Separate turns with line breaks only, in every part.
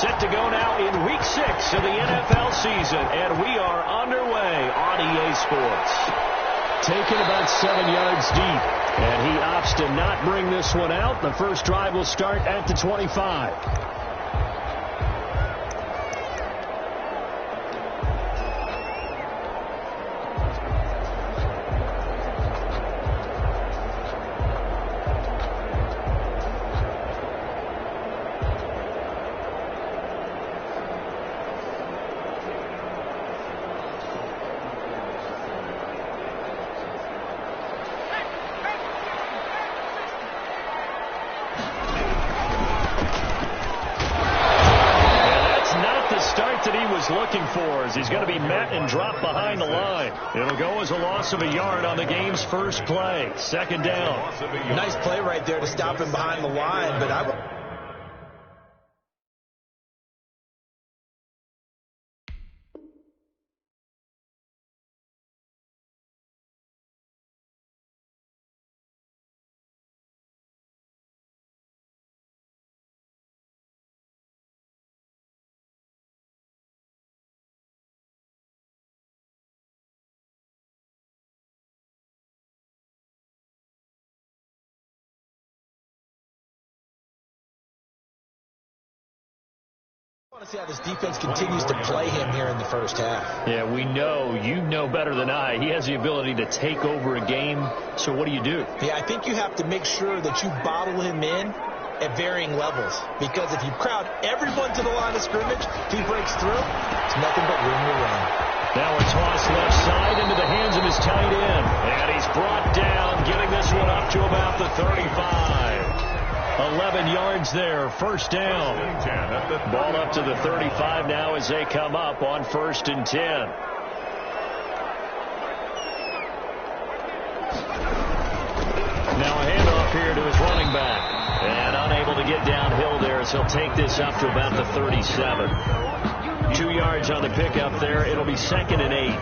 Set to go now in Week 6 of the NFL season, and we are underway on EA Sports. Taken about 7 yards deep, and he opts to not bring this one out. The first drive will start at the 25. Looking for as he's going to be met and dropped behind the line. It'll go as a loss of a yard on the game's first play. Second down.
Nice play right there to stop him behind the line, but I want to see how this defense continues to play him here in the first half.
Yeah, we know, you know better than I, he has the ability to take over a game. So what do you do?
Yeah, I think you have to make sure that you bottle him in at varying levels. Because if you crowd everyone to the line of scrimmage, he breaks through, it's nothing but room to run.
Now a toss left side into the hands of his tight end. And he's brought down, getting this one up to about the 35. 11 yards there, first down. Ball up to the 35 now as they come up on 1st and 10. Now a handoff here to his running back. And unable to get downhill there as he'll take this up to about the 37. 2 yards on the pickup there. It'll be 2nd and 8.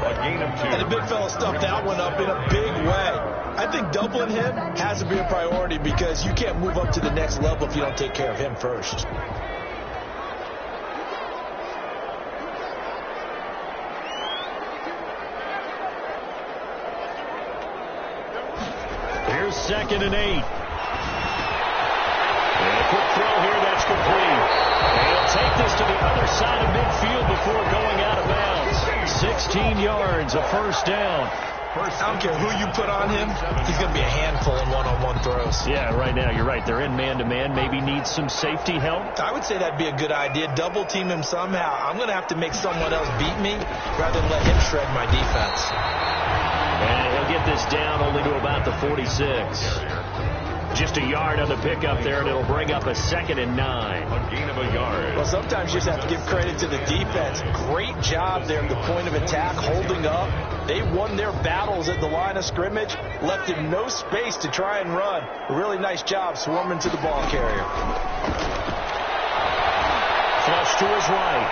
A gain of 2. And the big fella stuffed that one up in a big way. I think doubling him has to be a priority because you can't move up to the next level if you don't take care of him first.
Here's 2nd and 8. And a quick throw here, that's complete. And he'll take this to the other side of midfield before going out of bounds. 16 yards, a first down.
I don't care who you put on him, he's going to be a handful in one-on-one throws.
Yeah, right now, you're right. They're in man-to-man. Maybe needs some safety help.
I would say that'd be a good idea. Double team him somehow. I'm going to have to make someone else beat me rather than let him shred my defense.
And he'll get this down only to about the 46. Just a yard on the pickup there, and it'll bring up a 2nd and 9. A gain of a yard.
Well, sometimes you just have to give credit to the defense. Great job there at the point of attack, holding up. They won their battles at the line of scrimmage, left him no space to try and run. A really nice job swarming to the ball carrier.
Flush to his right.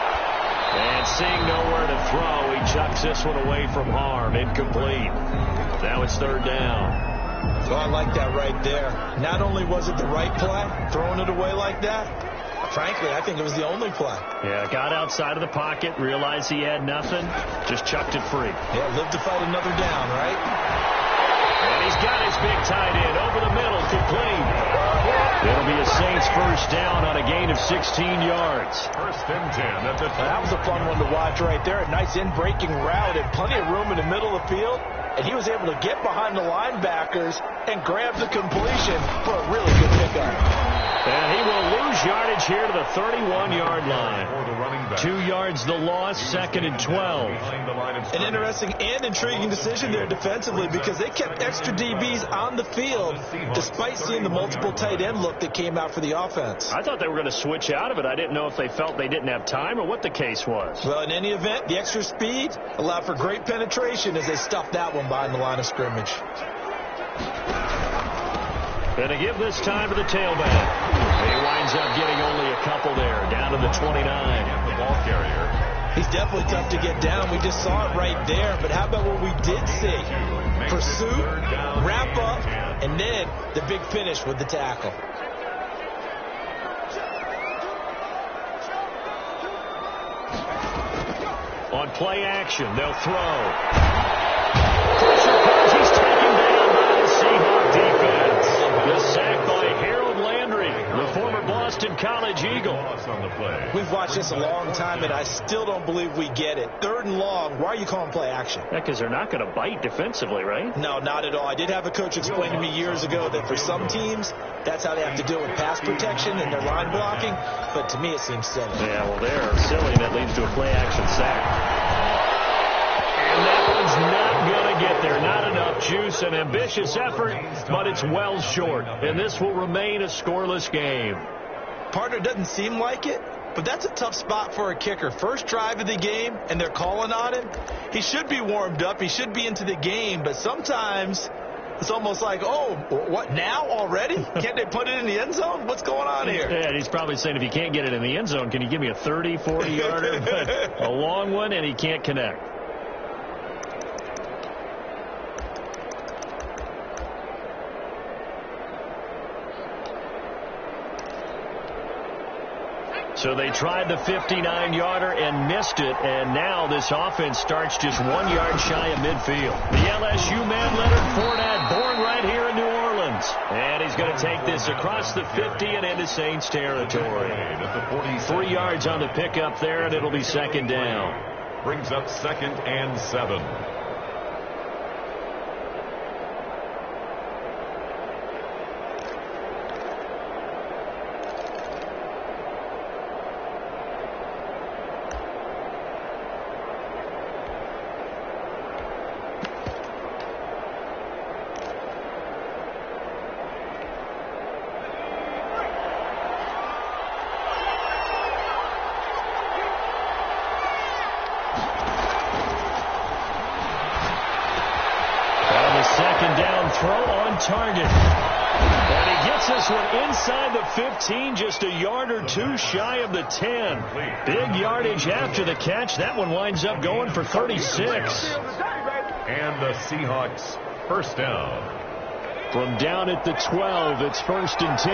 And seeing nowhere to throw, he chucks this one away from harm. Incomplete. Now it's 3rd down.
So I like that right there. Not only was it the right play, throwing it away like that, frankly, I think it was the only play.
Yeah, got outside of the pocket, realized he had nothing, just chucked it free.
Yeah, live to fight another down, right?
And he's got his big tight end over the middle, complete. It'll be a Saints first down on a gain of 16 yards.
1st and 10 at the time.
That was a fun one to watch right there. A nice in-breaking route and plenty of room in the middle of the field. And he was able to get behind the linebackers and grab the completion for a really good pickup.
And he will lose yardage here to the 31-yard line. 2 yards the loss, 2nd and 12.
An interesting and intriguing decision there defensively because they kept extra DBs on the field despite seeing the multiple tight end look that came out for the offense.
I thought they were going to switch out of it. I didn't know if they felt they didn't have time or what the case was.
Well, in any event, the extra speed allowed for great penetration as they stuffed that one behind the line of scrimmage.
And to give this time to the tailback. He winds up getting only a couple there, down to the 29.
The ball carrier.
He's definitely tough to get down. We just saw it right there. But how about what we did see? Pursuit, wrap up, and then the big finish with the tackle.
On play action, they'll throw. Pressure comes. He's taken down by the Seahawk defense. The sack by Harold Landry, the former Boston College Eagle.
On the play.
We've watched this a long time, and I still don't believe we get it. 3rd and long. Why are you calling play action?
Yeah, because they're not going to bite defensively, right?
No, not at all. I did have a coach explain to me years ago that for some teams, that's how they have to deal with pass protection and their line blocking. But to me, it seems silly.
Yeah, well, they're silly. That leads to a play action sack. And that one's not going to get there. Not enough juice. An ambitious effort, but it's well short. And this will remain a scoreless game.
Partner, doesn't seem like it, but that's a tough spot for a kicker. First drive of the game, and they're calling on him. He should be warmed up. He should be into the game, but sometimes it's almost like, oh, what, now already? Can't they put it in the end zone? What's going on here?
Yeah, and he's probably saying, if you can't get it in the end zone, can you give me a 30, 40-yarder? But a long one, and he can't connect. So they tried the 59-yarder and missed it, and now this offense starts just 1 yard shy of midfield. The LSU man, Leonard Fournette, born right here in New Orleans. And he's going to take this across the 50 and into Saints territory. 3 yards on the pickup there, and it'll be 2nd down.
Brings up 2nd and 7.
Target. And he gets this one inside the 15, just a yard or two shy of the 10. Big yardage after the catch. That one winds up going for 36.
And the Seahawks first down.
From down at the 12, it's 1st and 10.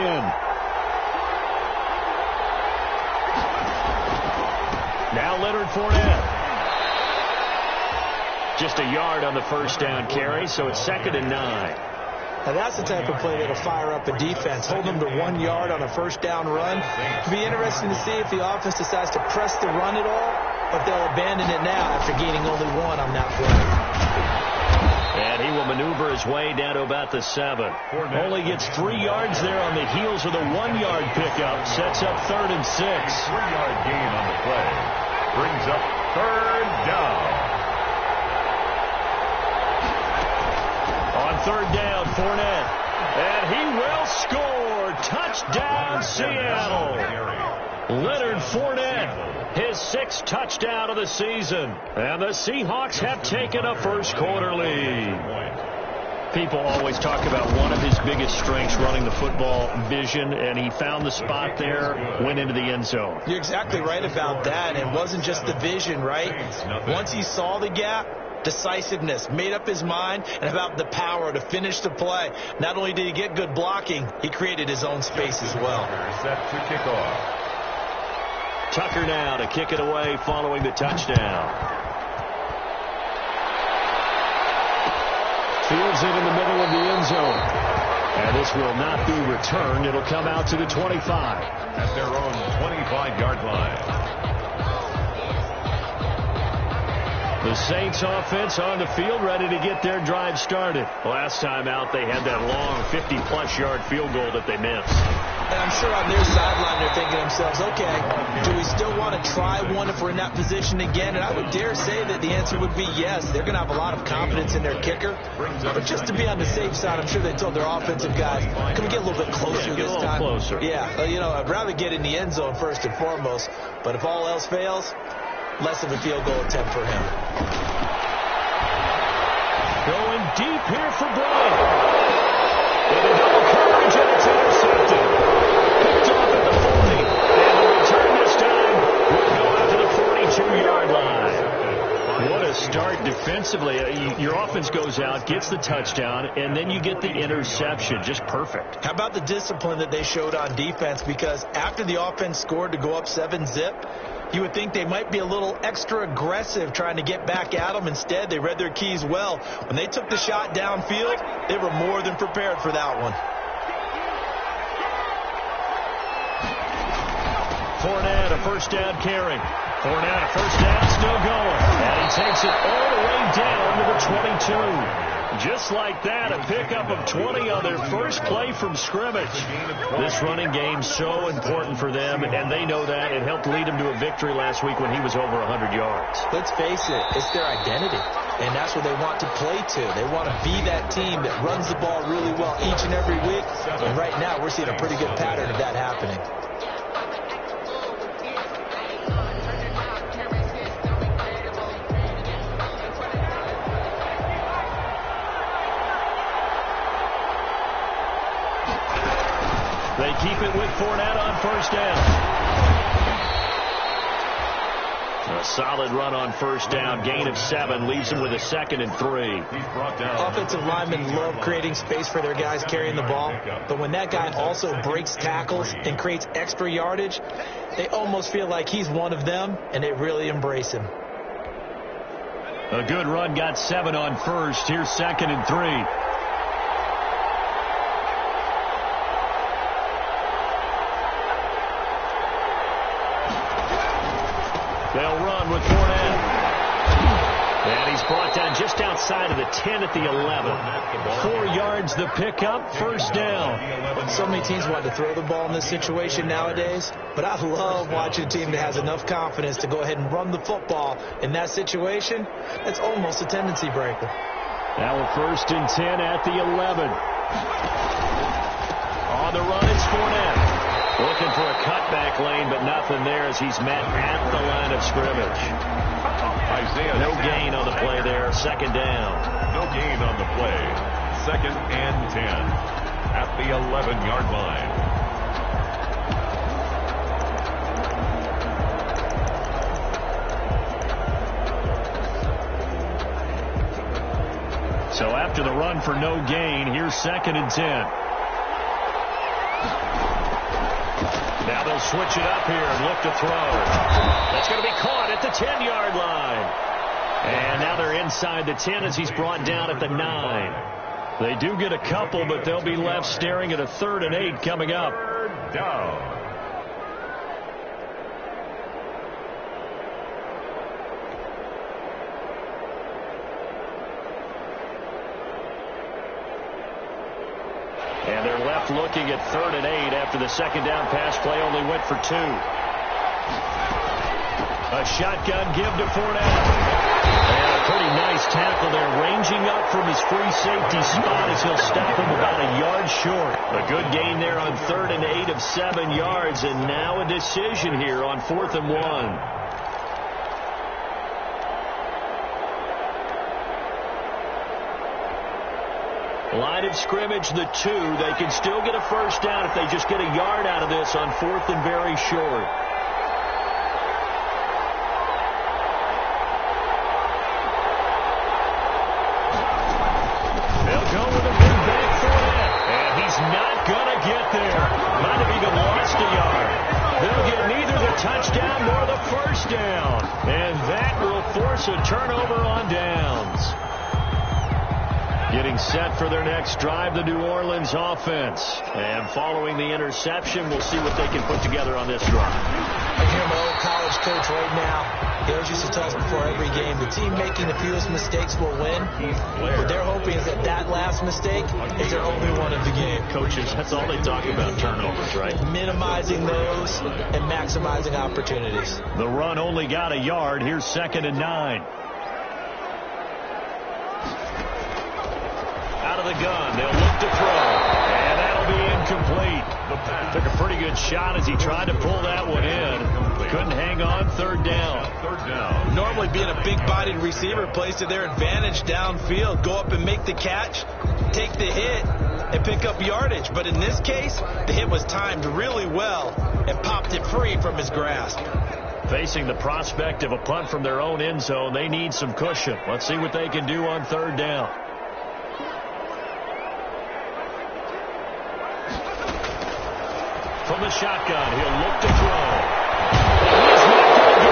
Now Leonard Fournette. Just a yard on the first down carry, so it's 2nd and 9.
Now that's the type of play that'll fire up a defense. Hold them to 1 yard on a first down run. It'll be interesting to see if the offense decides to press the run at all, or if they'll abandon it now after gaining only 1 on that play.
And he will maneuver his way down to about the 7. Only gets 3 yards there on the heels of the 1 yard pickup. Sets up 3rd and 6.
3-yard gain on the play. Brings up 3rd down.
On 3rd down, Fournette. And he will score. Touchdown, Seattle. Leonard Fournette, his 6th touchdown of the season. And the Seahawks have taken a first quarter lead. People always talk about one of his biggest strengths, running the football, vision, and he found the spot there, went into the end zone.
You're exactly right about that. It wasn't just the vision, right? Once he saw the gap, decisiveness, made up his mind, and about the power to finish the play. Not only did he get good blocking, he created his own space as well.
Set to kick off.
Tucker now to kick it away following the touchdown. Fields it in the middle of the end zone. And this will not be returned. It'll come out to the 25.
At their own 25-yard line.
The Saints offense on the field, ready to get their drive started. Last time out, they had that long 50-plus yard field goal that they missed.
And I'm sure on their sideline they're thinking to themselves, okay, do we still want to try one if we're in that position again? And I would dare say that the answer would be yes. They're going to have a lot of confidence in their kicker. But just to be on the safe side, I'm sure they told their offensive guys, can we get a little bit closer this time?
Closer.
Yeah, you know, I'd rather get in the end zone first and foremost. But if all else fails, less of a field goal attempt for him.
Going deep here for Bryant. Into double coverage, and it's intercepted. Picked off at the 40. And the return this time will go out to the 42-yard line. What a start defensively. Your offense goes out, gets the touchdown, and then you get the interception. Just perfect.
How about the discipline that they showed on defense? Because after the offense scored to go up 7-zip, You would think they might be a little extra aggressive trying to get back at them. Instead, they read their keys well. When they took the shot downfield, they were more than prepared for that one.
Fournette, a first down carry. Fournette, a first down, still going. And he takes it all the way down to the 22. Just like that, a pickup of 20 on their first play from scrimmage. This running game so important for them, and they know that. It helped lead them to a victory last week when he was over 100 yards.
Let's face it, it's their identity, and that's what they want to play to. They want to be that team that runs the ball really well each and every week, and right now we're seeing a pretty good pattern of that happening.
They keep it with Fournette on first down. A solid run on first down. Gain of 7 leaves them with a 2nd and 3.
Offensive linemen love creating space for their guys carrying the ball. But when that guy also breaks tackles and creates extra yardage, they almost feel like he's one of them, and they really embrace him.
A good run got 7 on first. Here's 2nd and 3. They'll run with Fournette. And he's brought down just outside of the 10 at the 11. 4 yards the pickup, first down.
So many teams want to throw the ball in this situation nowadays, but I love watching a team that has enough confidence to go ahead and run the football. In that situation, that's almost a tendency breaker.
Now a 1st and 10 at the 11. On the run, it's Fournette. Looking for a cutback lane, but nothing there as he's met at the line of scrimmage. No gain on the play there. 2nd down.
No gain on the play. 2nd and 10 at the 11-yard line.
So after the run for no gain, here's 2nd and 10. Now they'll switch it up here and look to throw. That's going to be caught at the 10-yard line. And now they're inside the 10 as he's brought down at the 9. They do get a couple, but they'll be left staring at a 3rd and 8 coming up.
3rd down.
And they're left looking at 3rd and 8 after the 2nd down pass play only went for 2. A shotgun give to Fournette. And a pretty nice tackle there, ranging up from his free safety spot as he'll stop him about a yard short. A good gain there on 3rd and 8 of 7 yards, and now a decision here on 4th and 1. Line of scrimmage, the 2. They can still get a first down if they just get a yard out of this on 4th and very short. They'll go with a big back Fournette. And he's not going to get there. Might have even lost a yard. They'll get neither the touchdown nor the first down. And that will force a turnover on downs. Getting set for their next drive, the New Orleans offense. And following the interception, we'll see what they can put together on this drive.
I hear my old college coach right now. He always used to tell us before every game, the team making the fewest mistakes will win. What they're hoping is that last mistake is their only one of the game.
Coaches, that's all they talk about, turnovers, right?
Minimizing those and maximizing opportunities.
The run only got a yard. Here's 2nd and 9. Out of the gun, they'll look to throw, and that'll be incomplete. Took a pretty good shot as he tried to pull that one in. Couldn't hang on. 3rd down.
Normally being a big-bodied receiver plays to their advantage downfield. Go up and make the catch, take the hit, and pick up yardage. But in this case, the hit was timed really well and popped it free from his grasp.
Facing the prospect of a punt from their own end zone, they need some cushion. Let's see what they can do on 3rd down. From the shotgun, he'll look to throw. He's not going to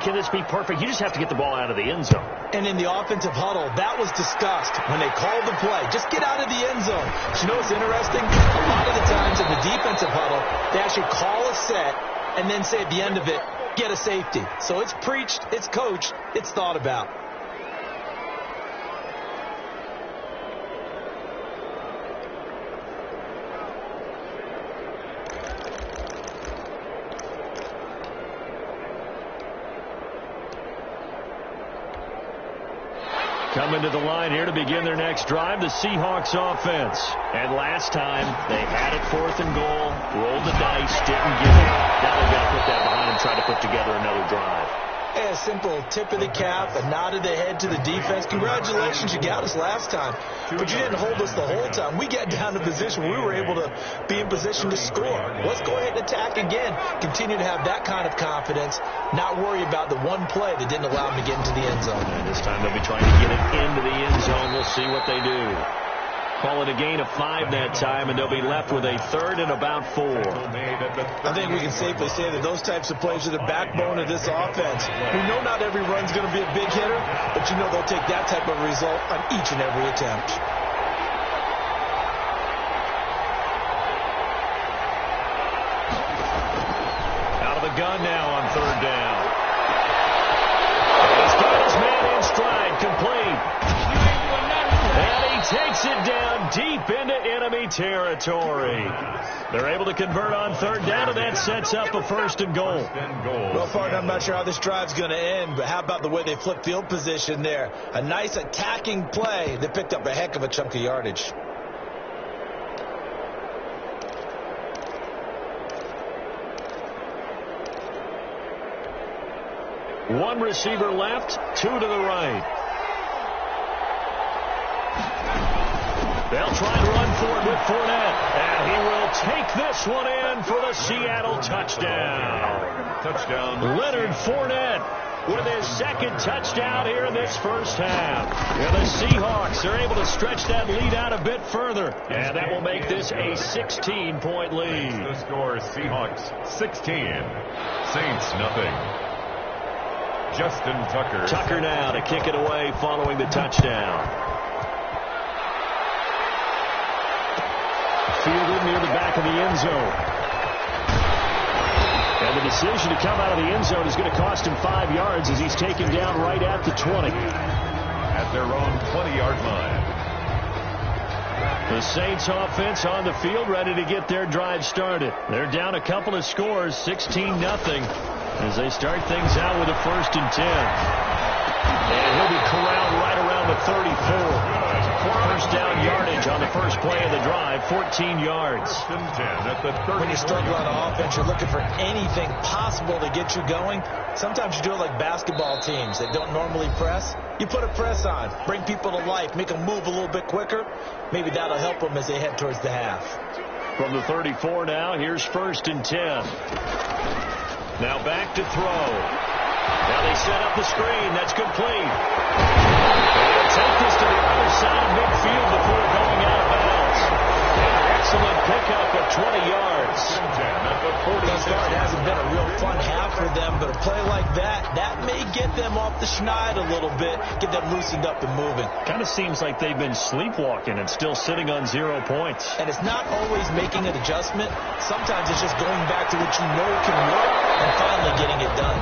can this be perfect? You just have to get the ball out of the end zone.
And in the offensive huddle, that was discussed when they called the play. Just get out of the end zone. But you know what's interesting? A lot of the times in the defensive huddle, they actually call a set and then say at the end of it, get a safety. So it's preached, it's coached, it's thought about.
Coming to the line here to begin their next drive, the Seahawks offense. And last time, they had it 4th and goal, rolled the dice, didn't get it. Now they've got to put that behind and try to put together another drive.
A simple tip of the cap, a nod of the head to the defense. Congratulations, you got us last time. But you didn't hold us the whole time. We got down to position where we were able to be in position to score. Let's go ahead and attack again. Continue to have that kind of confidence, not worry about the one play that didn't allow them to get into the end zone.
And this time they'll be trying to get it into the end zone. We'll see what they do. Call it a gain of 5 that time, and they'll be left with a 3rd and about 4.
I think we can safely say that those types of plays are the backbone of this offense. We know not every run's going to be a big hitter, but you know they'll take that type of result on each and every attempt.
Out of the gun now on 3rd down. He's got his man in stride, complete. And he takes it down deep into enemy territory. They're able to convert on 3rd down, and that sets up a 1st and goal.
Well, partner, I'm not sure how this drive's going to end, but how about the way they flip field position there? A nice attacking play that picked up a heck of a chunk of yardage.
One receiver left, 2 to the right. They'll try and run for it with Fournette. And he will take this one in for the Seattle touchdown.
Touchdown.
Leonard Fournette with his 2nd touchdown here in this first half. And the Seahawks are able to stretch that lead out a bit further. And that will make this a 16-point lead.
The score, Seahawks 16, Saints nothing. Justin Tucker.
Tucker now to kick it away following the touchdown. Fielded near the back of the end zone. And the decision to come out of the end zone is going to cost him 5 yards as he's taken down right at the 20.
At their own 20-yard line.
The Saints offense on the field ready to get their drive started. They're down a couple of scores, 16-0, as they start things out with a 1st and 10. And he'll be corralled right around the 34. First down yardage on the first play of the drive, 14 yards.
1st and 10 at the 30.
When you struggle on offense, you're looking for anything possible to get you going. Sometimes you do it like basketball teams that don't normally press. You put a press on, bring people to life, make them move a little bit quicker. Maybe that'll help them as they head towards the half.
From the 34 now, here's 1st and 10. Now back to throw. Now they set up the screen. That's complete. They'll take this to the other side of midfield before going out of bounds. An excellent pickup of 20 yards.
Thus far, it hasn't been a real fun half for them, but a play like that may get them off the schneid a little bit, get them loosened up and moving.
Kind of seems like they've been sleepwalking and still sitting on 0 points.
And it's not always making an adjustment. Sometimes it's just going back to what you know can work and finally getting it done.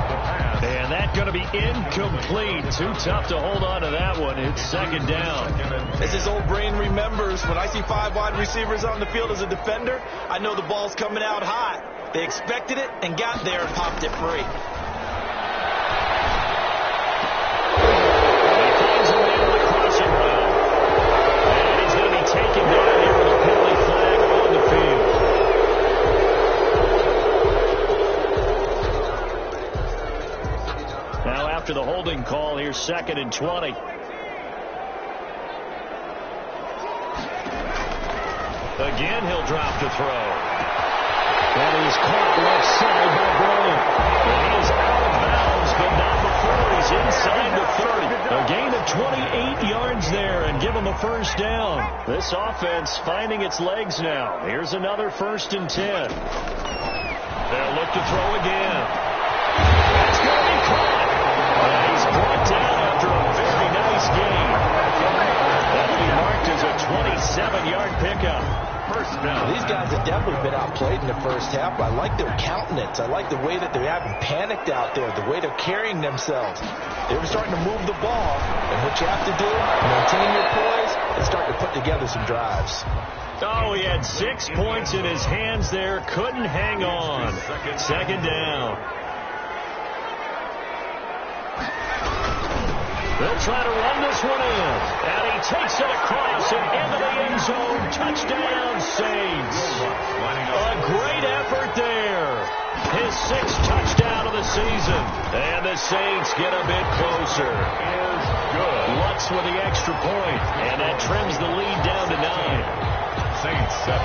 And that's going to be incomplete. Too tough to hold on to that one. It's 2nd down.
As his old brain remembers, when I see 5 wide receivers on the field as a defender, I know the ball's coming out hot. They expected it and got there and popped it free.
He finds a man on the crossing route. And he's going to be taken down here with a penalty flag on the field. Now after the holding call, here's 2nd and 20. Again, he'll drop to throw. And he's caught left side by Bryant. And he is out of bounds, but not before he's inside the 30. A gain of 28 yards there and give him a 1st down. This offense finding its legs now. Here's another 1st and 10. They'll look to throw again. That's going to be caught. 27-yard pickup.
First down.
These guys have definitely been outplayed in the first half, but I like their countenance. I like the way that they haven't panicked out there, the way they're carrying themselves. They were starting to move the ball, and what you have to do, maintain your poise and start to put together some drives.
Oh, he had 6 points in his hands there. Couldn't hang on. Second down. They'll try to run this one in. And he takes it across and into the end zone. Touchdown, Saints. A great effort there. His 6th touchdown of the season. And the Saints get a bit closer.
Is good.
Lutz with the extra point. And that trims the lead down to 9.
Saints 7.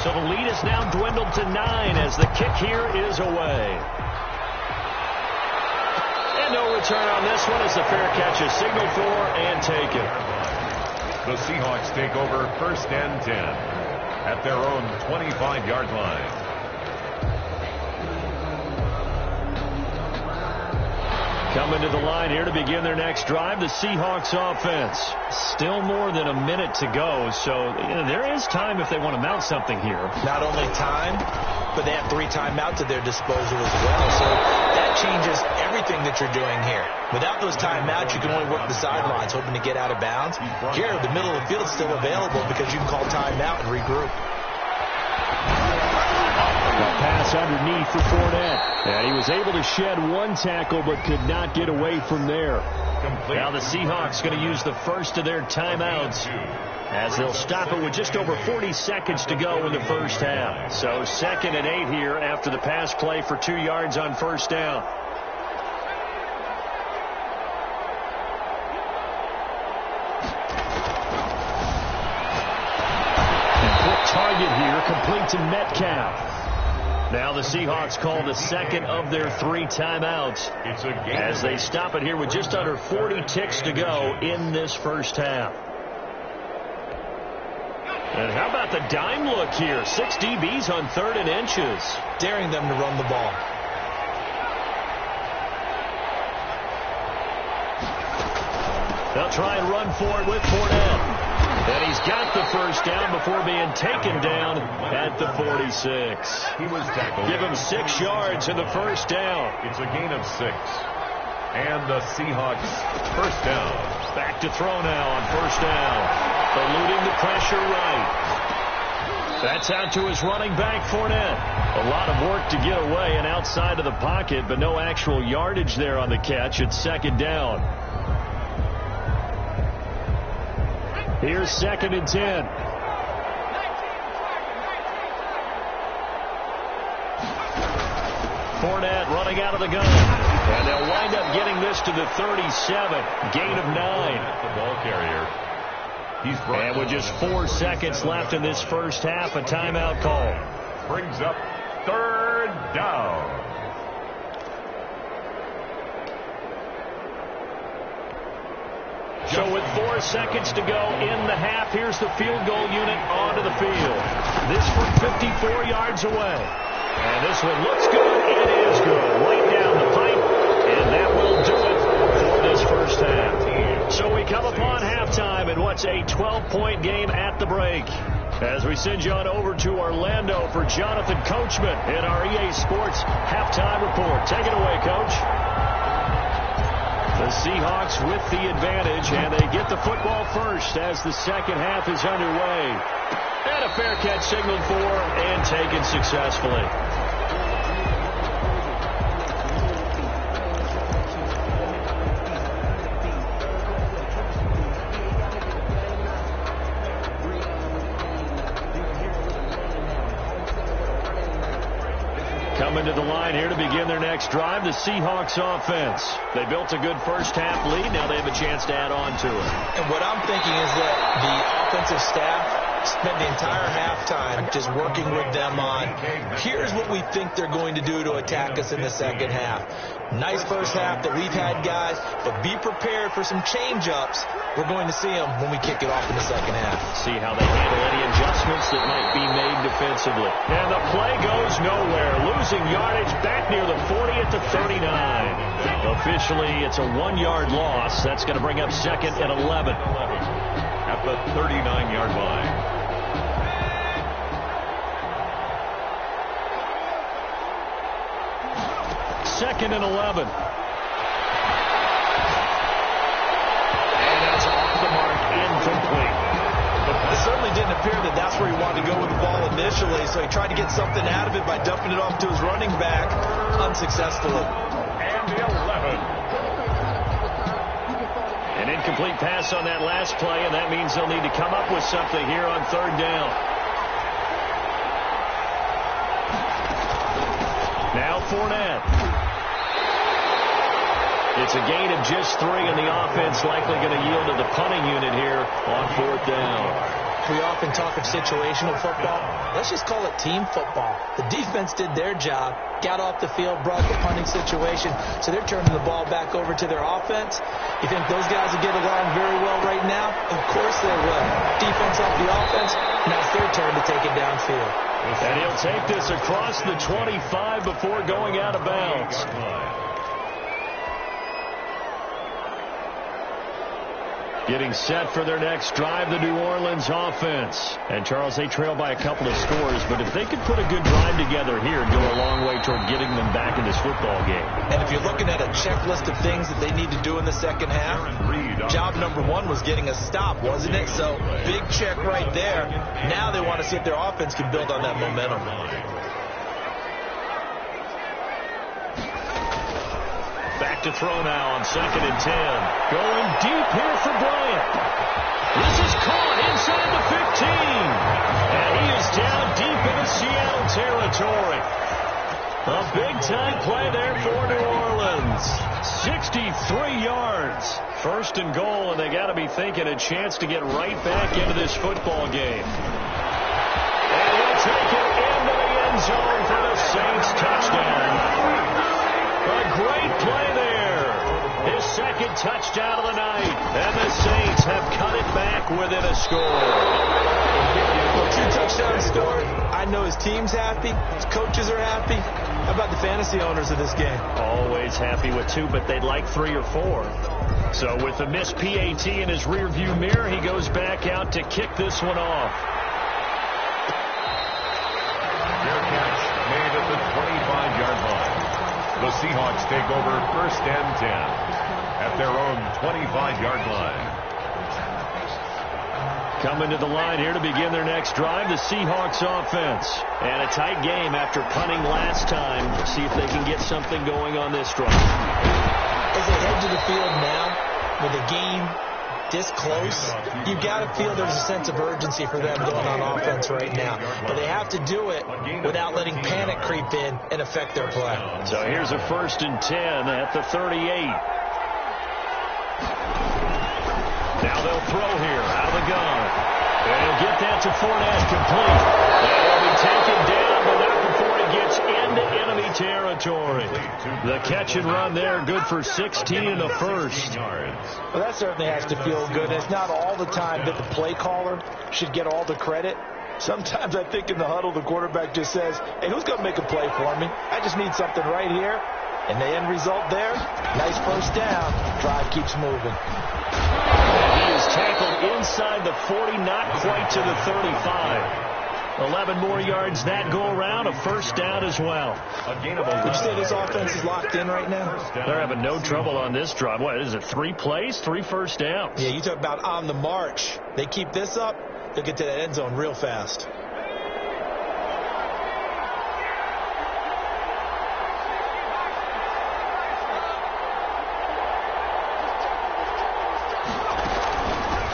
So the lead is now dwindled to 9 as the kick here is away. And no return on this one as the fair catch is signaled for and taken.
The Seahawks take over 1st and 10 at their own 25-yard line.
Coming to the line here to begin their next drive, the Seahawks offense. Still more than a minute to go, so there is time if they want to mount something here.
Not only time, but they have 3 timeouts at their disposal as well, so that changes everything that you're doing here. Without those timeouts, you can only work the sidelines, hoping to get out of bounds. Here, the middle of the field is still available because you can call timeout and regroup.
Pass underneath for Fournette. And he was able to shed 1 tackle but could not get away from there. Now the Seahawks going to use the first of their timeouts as they'll stop it with just over 40 seconds to go in the first half. So 2nd and 8 here after the pass play for 2 yards on first down. And quick target here, complete to Metcalf. Now the Seahawks call the 2nd of their 3 timeouts as they stop it here with just under 40 ticks to go in this first half. And how about the dime look here? 6 DBs on 3rd and inches.
Daring them to run the ball.
They'll try and run for it with Fournette. And he's got the first down before being taken down at the 46.
He was tackled.
Give him 6 yards in the first down.
It's a gain of 6. And the Seahawks first down.
Back to throw now on first down. Eluding the pressure right. That's out to his running back, Fournette. A lot of work to get away and outside of the pocket, but no actual yardage there on the catch. It's 2nd down. Here's 2nd and 10. Fournette running out of the gun. And they'll wind up getting this to the 37. Gain of 9.
The ball carrier.
And with just 4 seconds left in this first half, a timeout call.
Brings up 3rd down.
So with 4 seconds to go in the half, here's the field goal unit onto the field. This from 54 yards away. And this one looks good. It is good. Right down the pipe. And that will do it for this first half. So we come upon halftime in what's a 12-point game at the break. As we send you on over to Orlando for Jonathan Coachman in our EA Sports halftime report. Take it away, Coach. The Seahawks with the advantage, and they get the football first as the second half is underway. And a fair catch signaled for and taken successfully. Coming to the line here to begin their next drive, the Seahawks offense. They built a good first half lead. Now they have a chance to add on to it.
And what I'm thinking is that the offensive staff spent the entire halftime just working with them on, here's what we think they're going to do to attack us in the second half. Nice first half that we've had, guys, but be prepared for some change-ups. We're going to see them when we kick it off in the second half.
See how they handle any adjustments that might be made defensively. And the play goes nowhere. Losing yardage back near the 40 at the 39. Officially, it's a 1-yard loss. That's going to bring up second and 11.
At the 39-yard line.
Second and 11. Incomplete.
It certainly didn't appear that that's where he wanted to go with the ball initially, so he tried to get something out of it by dumping it off to his running back unsuccessfully.
And the 11.
An incomplete pass on that last play, and that means they'll need to come up with something here on third down. Now Fournette. It's a gain of just 3, and the offense likely going to yield to the punting unit here on fourth down.
We often talk of situational football. Let's just call it team football. The defense did their job, got off the field, brought the punting situation, so they're turning the ball back over to their offense. You think those guys will get along very well right now? Of course they will. Defense off the offense, now it's their turn to take it downfield.
And he'll take this across the 25 before going out of bounds. Getting set for their next drive, the New Orleans offense. And, Charles, they trail by a couple of scores, but if they could put a good drive together here, it'd go a long way toward getting them back in this football game.
And if you're looking at a checklist of things that they need to do in the second half, job number 1 was getting a stop, wasn't it? So, big check right there. Now they want to see if their offense can build on that momentum.
Back to throw now on second and 10. Going deep here for Bryant. This is caught inside the 15. And he is down deep into Seattle territory. A big-time play there for New Orleans. 63 yards. First and goal, and they got to be thinking a chance to get right back into this football game. And he'll take it into the end zone for the Saints touchdown. A great play there. His second touchdown of the night. And the Saints have cut it back within a score.
Well, 2 touchdowns scored. I know his team's happy. His coaches are happy. How about the fantasy owners of this game?
Always happy with 2, but they'd like 3 or 4. So with the missed PAT in his rearview mirror, he goes back out to kick this one off.
Fair catch made at the 25-yard line. The Seahawks take over first and 10 at their own 25-yard line.
Coming to the line here to begin their next drive, the Seahawks offense. And a tight game after punting last time. See if they can get something going on this drive.
As they head to the field now, with a game this close, you've got to feel there's a sense of urgency for them going on offense right now. But they have to do it without letting panic creep in and affect their play.
So here's a first and 10 at the 38. Now they'll throw here out of the gun. And he'll get that to Fournette complete. And he'll be taken down, but not before he gets into enemy territory. The catch and run there, good for 16 in the first.
Well, that certainly has to feel good. It's not all the time that the play caller should get all the credit. Sometimes I think in the huddle, the quarterback just says, hey, who's going to make a play for me? I just need something right here. And the end result there, nice first down. Drive keeps moving.
He is tackled inside the 40, not quite to the 35. 11 more yards that go around, a first down as well.
Would you say this offense is locked in right now?
They're having no trouble on this drive. What is it, 3 plays, 3 first downs?
Yeah, you talk about on the march. They keep this up, they'll get to that end zone real fast.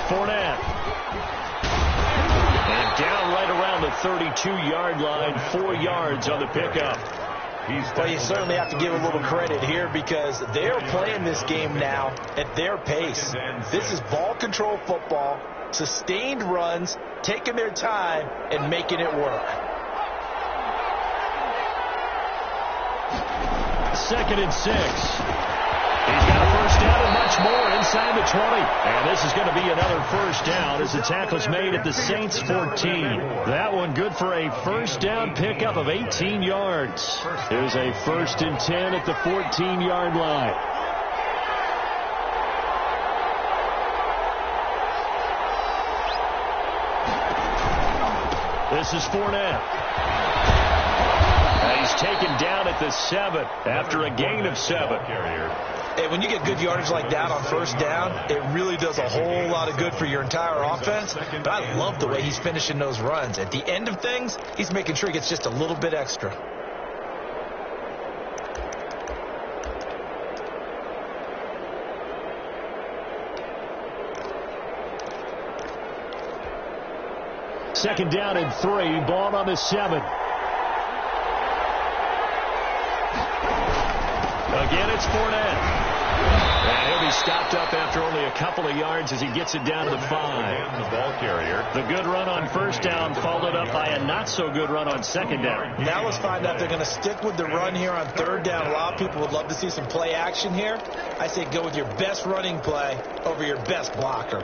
Fournette. And down right around the 32-yard line, 4 yards on the pickup.
Well, you certainly have to give a little credit here because they're playing this game now at their pace. This is ball control football, sustained runs, taking their time, and making it work.
2nd and 6. He's got a first down and much more inside the 20. And this is going to be another first down as the tackle's made at the Saints 14. That one good for a first down pickup of 18 yards. There's a 1st and 10 at the 14-yard line. This is Fournette. He's taken down at the 7 after a gain of 7.
Hey, when you get good yardage like that on first down, it really does a whole lot of good for your entire offense. But I love the way he's finishing those runs. At the end of things, he's making sure he gets just a little bit extra.
Second down and 3. Ball on the 7. Again, it's Fournette. And he'll be stopped up after only a couple of yards as he gets it down to the 5.
The ball carrier.
The good run on first down followed up by a not-so-good run on second down.
Now let's find out if they're going to stick with the run here on third down. A lot of people would love to see some play action here. I say go with your best running play over your best blocker.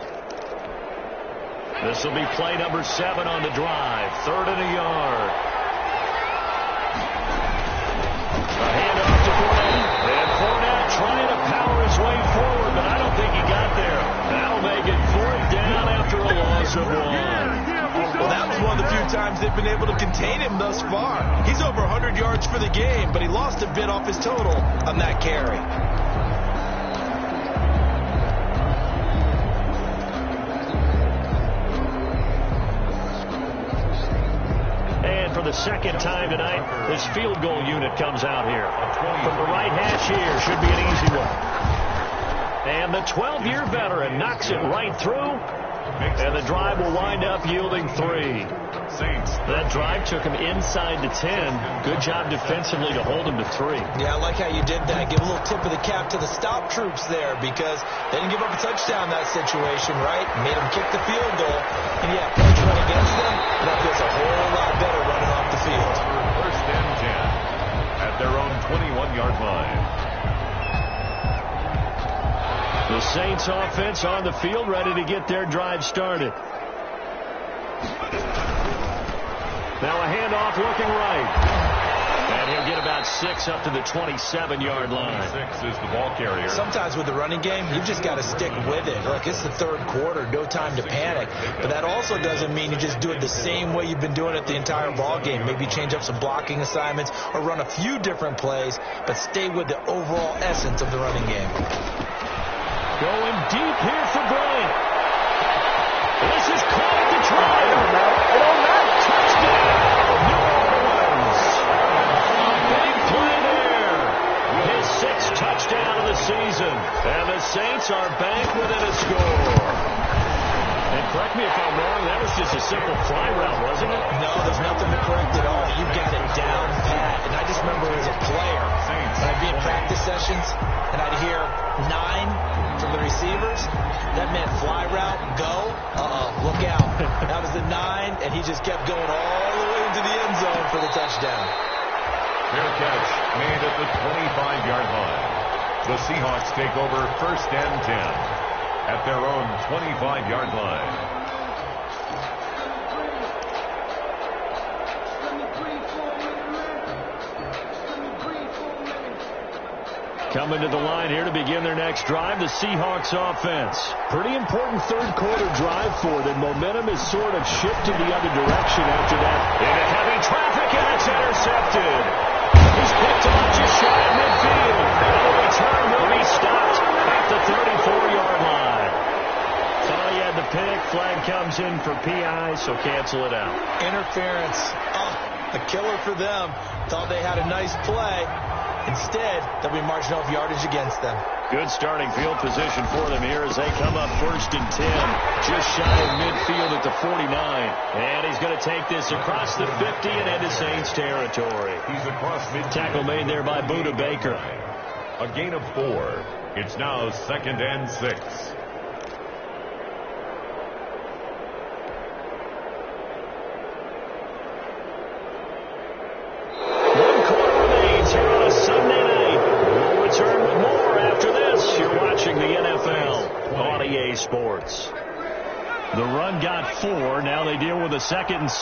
This will be play number 7 on the drive. 3rd and a yard. A handoff to Fournette. And Fournette trying to power his way forward, but I don't think he got there. That'll make it 4th down after a loss of 1.
Well, that was one of the few times they've been able to contain him thus far. He's over 100 yards for the game, but he lost a bit off his total on that carry.
For the second time tonight, this field goal unit comes out here. From the right hash here, should be an easy one. And the 12-year veteran knocks it right through, and the drive will wind up yielding 3. That drive took him inside the 10. Good job defensively to hold him to 3.
Yeah, I like how you did that. Give a little tip of the cap to the stop troops there because they didn't give up a touchdown in that situation, right? Made them kick the field goal. And yeah, points run against them, and that feels a whole lot better running off the field.
1st and 10 at their own 21-yard line.
The Saints offense on the field, ready to get their drive started. Now a handoff looking right. And he'll get about 6 up to the 27-yard line.
6 is the ball carrier.
Sometimes with the running game, you've just got to stick with it. Look, it's the 3rd quarter, no time to panic. But that also doesn't mean you just do it the same way you've been doing it the entire ball game. Maybe change up some blocking assignments or run a few different plays, but stay with the overall essence of the running game.
Going deep here for Bryant. This is caught at the try. Touchdown, New Orleans. A big play there. His 6th touchdown of the season. And the Saints are back within a score. And correct me if I'm wrong, that was just a simple fly route, wasn't it?
No, there's nothing to correct at all. You got it down pat. And I just remember as a player, when I'd be in practice sessions, and I'd hear 9 from the receivers, that meant fly route, go, look out. That was the 9, and he just kept going all the way into the end zone for the touchdown.
Fair catch made at the 25-yard line. The Seahawks take over 1st and 10 at their own 25-yard line.
Coming to the line here to begin their next drive, the Seahawks offense. Pretty important 3rd quarter drive for them. Momentum is sort of shifted the other direction after that. Into heavy traffic, and it's intercepted. He's picked off just shy of midfield. And the return will be stopped at the 34-yard line. Thought he had the pick. Flag comes in for PI, so cancel it out.
Interference. A killer for them. Thought they had a nice play. Instead, they'll be marginal of yardage against them.
Good starting field position for them here as they come up 1st and 10. Just shy of midfield at the 49. And he's going to take this across the 50 and into Saints territory.
He's across midfield.
Tackle made there by Buda Baker.
A gain of 4. It's now 2nd and 6.
Sports. The run got 4. Now they deal with a 2nd and 6.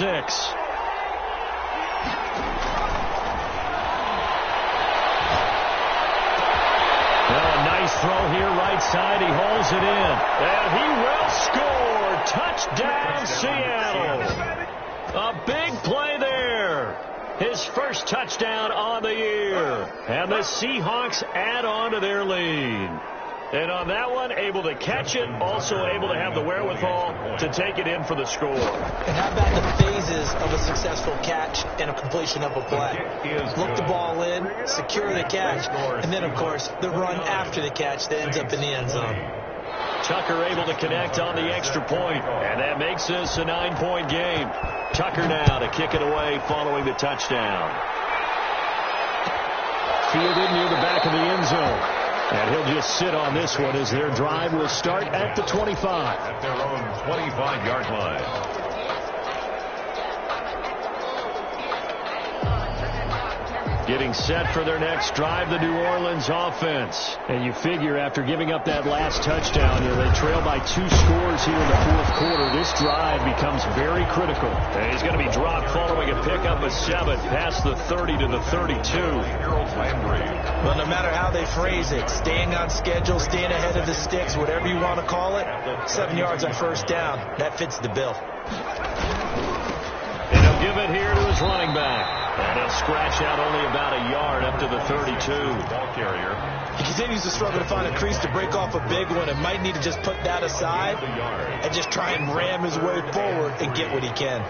Well, a nice throw here, right side. He holds it in. And he will score. Touchdown, Seattle. A big play there. His first touchdown on the year. And the Seahawks add on to their lead. And on that one, able to catch it, also able to have the wherewithal to take it in for the score.
And how about the phases of a successful catch and a completion of a play? Look the ball in, secure the catch, and then, of course, the run after the catch that ends up in the end zone.
Tucker able to connect on the extra point, and that makes this a 9-point game. Tucker now to kick it away following the touchdown. Fielded near the back of the end zone. And he'll just sit on this one as their drive will start at the 25.
At their own 25-yard line.
Getting set for their next drive, the New Orleans offense. And you figure after giving up that last touchdown, they trail by 2 scores here in the 4th quarter. This drive becomes very critical. And he's going to be dropped following a pickup of 7 past the 30 to the 32.
Well, no matter how they phrase it, staying on schedule, staying ahead of the sticks, whatever you want to call it, 7 yards on 1st down. That fits the bill.
And he'll give it here to his running back. And he'll scratch out only about a yard up to the 32.
Ball carrier.
He continues to struggle to find a crease to break off a big one and might need to just put that aside and just try and ram his way forward and get what he can.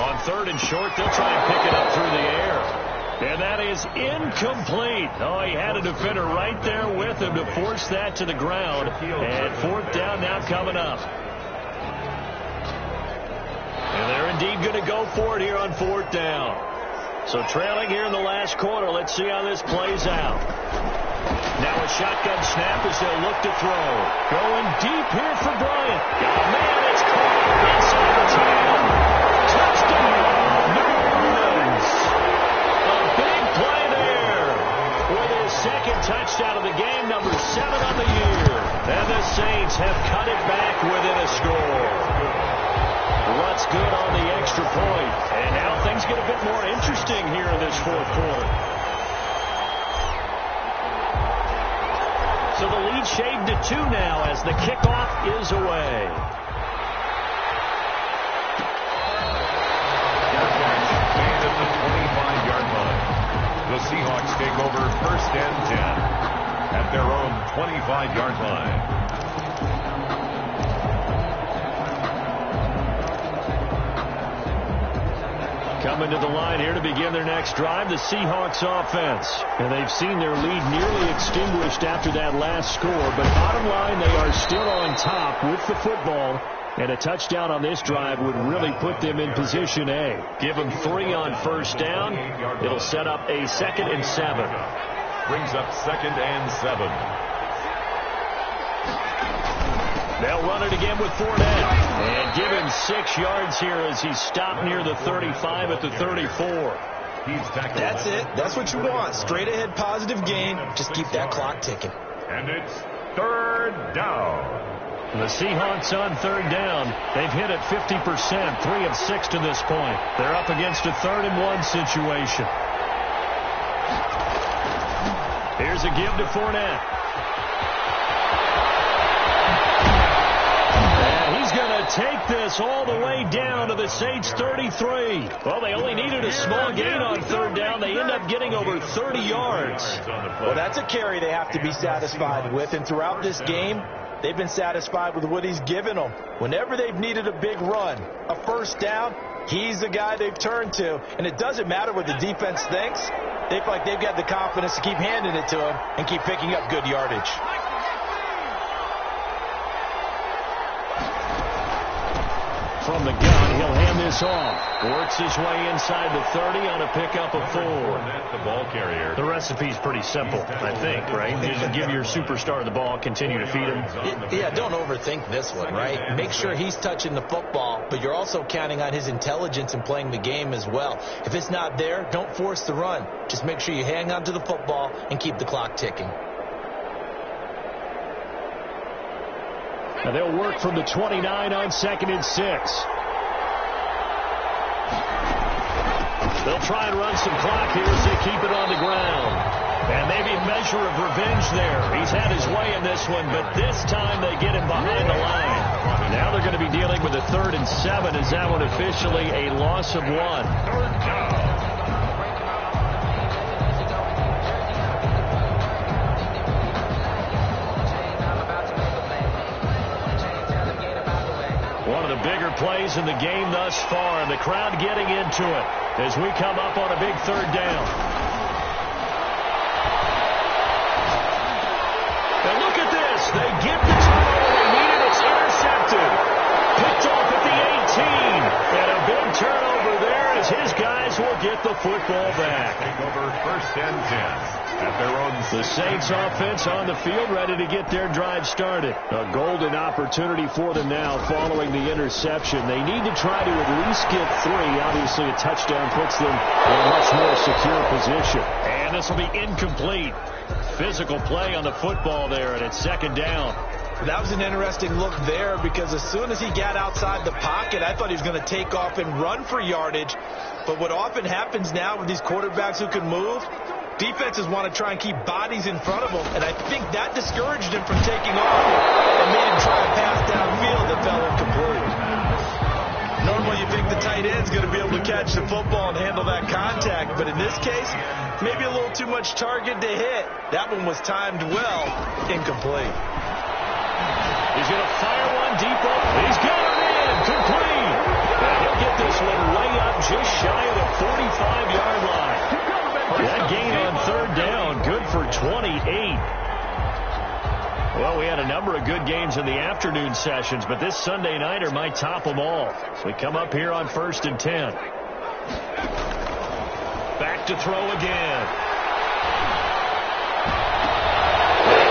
On 3rd and short, they'll try and pick it up through the air. And that is incomplete. Oh, he had a defender right there with him to force that to the ground. And 4th down now coming up. And they're indeed going to go for it here on 4th down. So trailing here in the last quarter. Let's see how this plays out. Now a shotgun snap as they'll look to throw. Going deep here for Bryant. Oh, man, it's caught inside the 10. Touchdown, New Orleans. A big play there with his 2nd touchdown of the game, number 7 on the year. And the Saints have cut it back within a score. What's good on the extra point. And now things get a bit more interesting here in this 4th quarter. So the lead shaved to 2 now as the kickoff is away.
Made at the 25-yard line. The Seahawks take over 1st and 10 at their own 25-yard line.
Coming to the line here to begin their next drive, the Seahawks offense. And they've seen their lead nearly extinguished after that last score. But bottom line, they are still on top with the football. And a touchdown on this drive would really put them in position A. Give them 3 on 1st down. It'll set up a 2nd and 7.
Brings up 2nd and 7.
They'll run it again with Fournette. And give him 6 yards here as he's stopped near the 35 at the 34.
That's it. That's what you want. Straight ahead positive gain. Just keep that clock ticking.
And it's 3rd down.
The Seahawks on 3rd down. They've hit it 50%, 3 of 6 to this point. They're up against a 3rd and 1 situation. Here's a give to Fournette. Take this all the way down to the Saints 33. Well, they only needed a small gain on 3rd down. They end up getting over 30 yards.
Well, that's a carry they have to be satisfied with. And throughout this game, they've been satisfied with what he's given them. Whenever they've needed a big run, a 1st down, he's the guy they've turned to. And it doesn't matter what the defense thinks. They feel like they've got the confidence to keep handing it to him and keep picking up good yardage.
From the gun, he'll hand this off. Works his way inside the 30 on a pickup of 4.
The ball carrier.
The recipe's pretty simple, I think, right? You just give your superstar the ball, continue to feed him.
Yeah, don't overthink this one, right? Make sure he's touching the football, but you're also counting on his intelligence in playing the game as well. If it's not there, don't force the run. Just make sure you hang on to the football and keep the clock ticking.
Now they'll work from the 29 on 2nd and 6. They'll try and run some clock here as they keep it on the ground. And maybe a measure of revenge there. He's had his way in this one, but this time they get him behind the line. Now they're going to be dealing with a 3rd and 7. Is that one officially a loss of 1?
3rd down.
One of the bigger plays in the game thus far, and the crowd getting into it as we come up on a big 3rd down. And look at this. They get the turnover they needed. It's intercepted. Picked off at the 18. And a big turnover there as his guys will get the football back.
Take over 1st and 10. At their own.
The Saints offense on the field ready to get their drive started. A golden opportunity for them now following the interception. They need to try to at least get 3. Obviously, a touchdown puts them in a much more secure position. And this will be incomplete. Physical play on the football there, and it's 2nd down.
That was an interesting look there because as soon as he got outside the pocket, I thought he was going to take off and run for yardage. But what often happens now with these quarterbacks who can move, defenses want to try and keep bodies in front of them, and I think that discouraged him from taking off and made him try a pass downfield that fell incomplete. Normally you think the tight end's going to be able to catch the football and handle that contact, but in this case, maybe a little too much target to hit. That one was timed well, incomplete.
He's going to fire one deep open. He's got it in, complete. And he'll get this one way up just shy of the 45-yard line. That gain on 3rd down, good for 28. Well, we had a number of good games in the afternoon sessions, but this Sunday nighter might top them all. We come up here on 1st and 10. Back to throw again.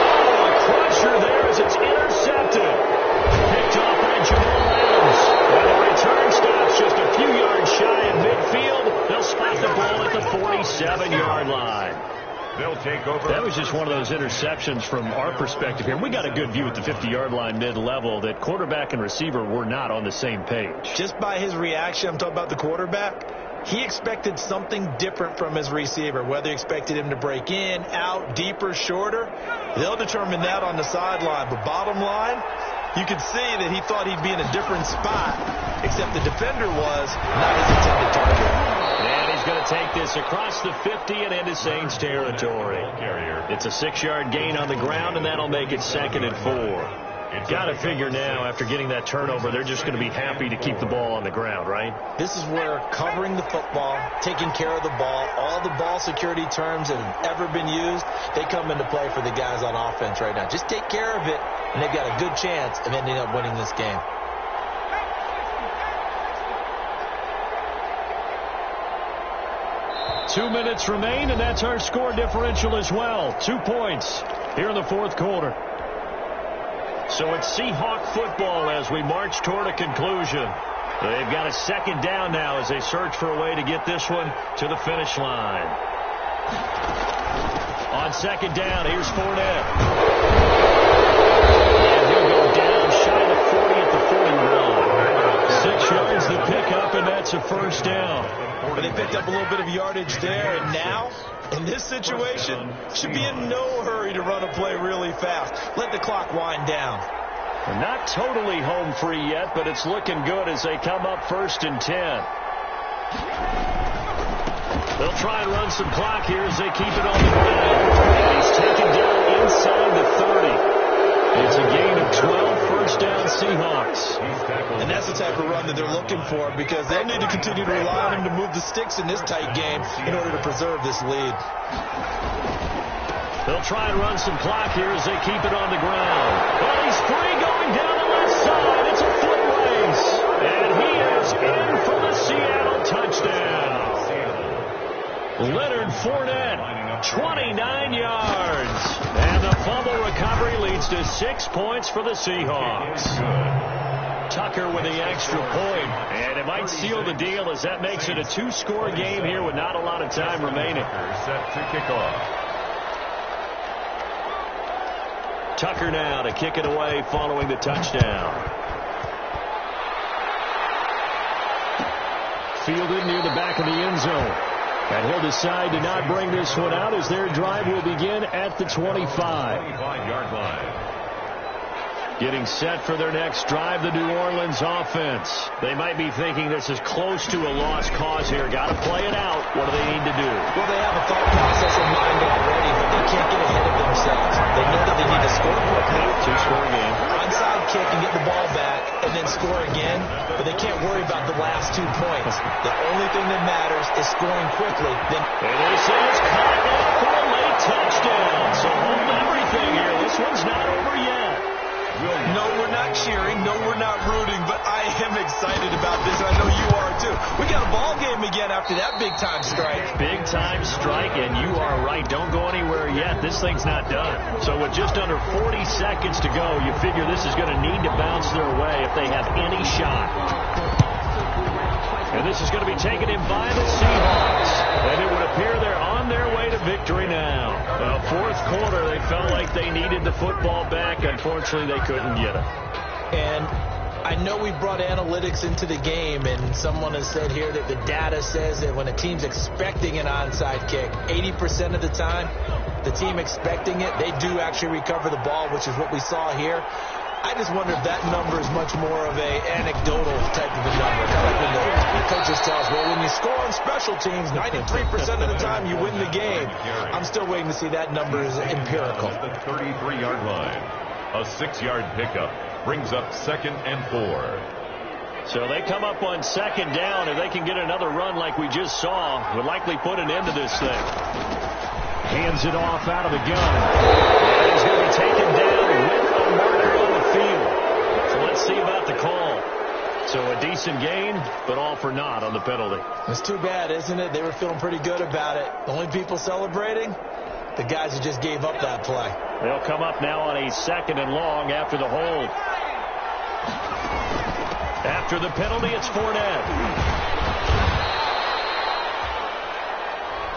Oh, a crusher there as it's intercepted. Picked off by Jamal Adams. And the return stops just a few yards shy of midfield. They'll spot the ball at the 47-yard line.
They'll take over.
That was just one of those interceptions from our perspective here. We got a good view at the 50-yard line mid-level that quarterback and receiver were not on the same page.
Just by his reaction, I'm talking about the quarterback, he expected something different from his receiver. Whether he expected him to break in, out, deeper, shorter, they'll determine that on the sideline. But bottom line, you could see that he thought he'd be in a different spot, except the defender was not his intended target.
And he's going to take this across the 50 and into Saints territory. It's a 6-yard gain on the ground, and that'll make it 2nd and 4. Got to figure now, after getting that turnover, they're just going to be happy to keep the ball on the ground, right?
This is where covering the football, taking care of the ball, all the ball security terms that have ever been used, they come into play for the guys on offense right now. Just take care of it, and they've got a good chance of ending up winning this game.
Two minutes remain, and that's our score differential as well. 2 points here in the 4th quarter. So it's Seahawk football as we march toward a conclusion. They've got a 2nd down now as they search for a way to get this one to the finish line. On 2nd down, here's Fournette. And he'll go down shy of the 40 at the 41. 6 yards to pick up, and that's a 1st down.
But they picked up a little bit of yardage there, and now, in this situation, should be in no hurry to run a play really fast. Let the clock wind down.
They're not totally home free yet, but it's looking good as they come up 1st and 10. They'll try and run some clock here as they keep it on the ground. And he's taken down inside the 30. It's a gain of 12, 1st down Seahawks. Seahawks.
And that's the type of run that they're looking for, because they'll need to continue to rely on him to move the sticks in this tight game in order to preserve this lead.
They'll try and run some clock here as they keep it on the ground. Well, he's free going down the left side. It's a foot race. And he is in for the Seattle touchdown. Leonard Fournette, 29 yards. And the fumble recovery leads to 6 points for the Seahawks. Tucker with the extra point. And it might seal the deal as that makes it a 2-score game here with not a lot of time remaining.
Set to kick off.
Tucker now to kick it away following the touchdown. Fielded near the back of the end zone. And he'll decide to not bring this one out as their drive will begin at the 25.
25-yard line.
Getting set for their next drive, the New Orleans offense. They might be thinking this is close to a lost cause here. Got to play it out. What do they need to do?
Well, they have a thought process in mind already, but they can't get ahead of themselves. They know that they need to score quickly.
2-score game.
Onside kick and get the ball back and then score again, but they can't worry about the last 2 points. The only thing that matters is scoring quickly.
And they say it's caught up for a late touchdown. So hold everything here. This one's not over yet.
No, we're not cheering. No, we're not rooting, but I am excited about this. I know you are too. We got a ball game again after that big-time strike.
Big-time strike, and you are right. Don't go anywhere yet. This thing's not done. So with just under 40 seconds to go, you figure this is going to need to bounce their way if they have any shot. And this is going to be taken in by the Seahawks. And it would appear they're on their way to victory now. Fourth quarter, they felt like they needed the football back. Unfortunately, they couldn't get it.
And I know we brought analytics into the game, and someone has said here that the data says that when a team's expecting an onside kick, 80% of the time, the team expecting it, they do actually recover the ball, which is what we saw here. I just wonder if that number is much more of a anecdotal type of a number. Kind of like when the coaches tell us, well, when you score on special teams, 93% of the time you win the game. I'm still waiting to see that number is empirical.
The 33-yard line. A 6-yard pickup brings up 2nd and 4.
So they come up on 2nd down. If they can get another run like we just saw, would likely put an end to this thing. Hands it off out of the gun. And he's going to be taken down with a marker on the field. So let's see about the call. So a decent gain, but all for naught on the penalty.
It's too bad, isn't it? They were feeling pretty good about it. The only people celebrating, the guys who just gave up that play.
They'll come up now on a 2nd and long after the hold. After the penalty, it's Fournette.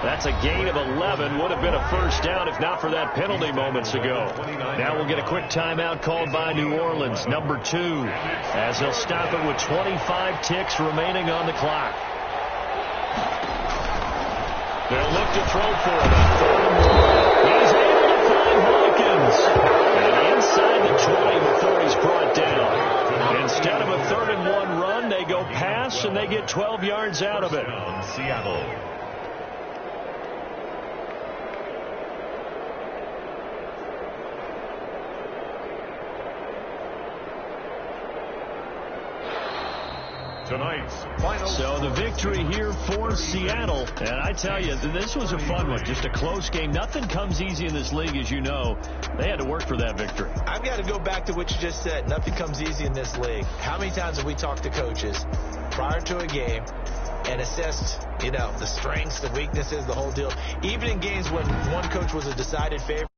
That's a gain of 11. Would have been a first down if not for that penalty moments ago. Now we'll get a quick timeout called by New Orleans, number 2, as they'll stop it with 25 ticks remaining on the clock. They'll look to throw for it. He's able to find Hawkins. And inside the 20 before he's brought down. Instead of a 3rd and 1 run, they go pass and they get 12 yards out of it.
Seattle. Tonight's final.
So the victory here for Seattle. And I tell you, this was a fun one. Just a close game. Nothing comes easy in this league, as you know. They had to work for that victory.
I've got to go back to what you just said. Nothing comes easy in this league. How many times have we talked to coaches prior to a game and assessed, the strengths, the weaknesses, the whole deal? Even in games when one coach was a decided favorite.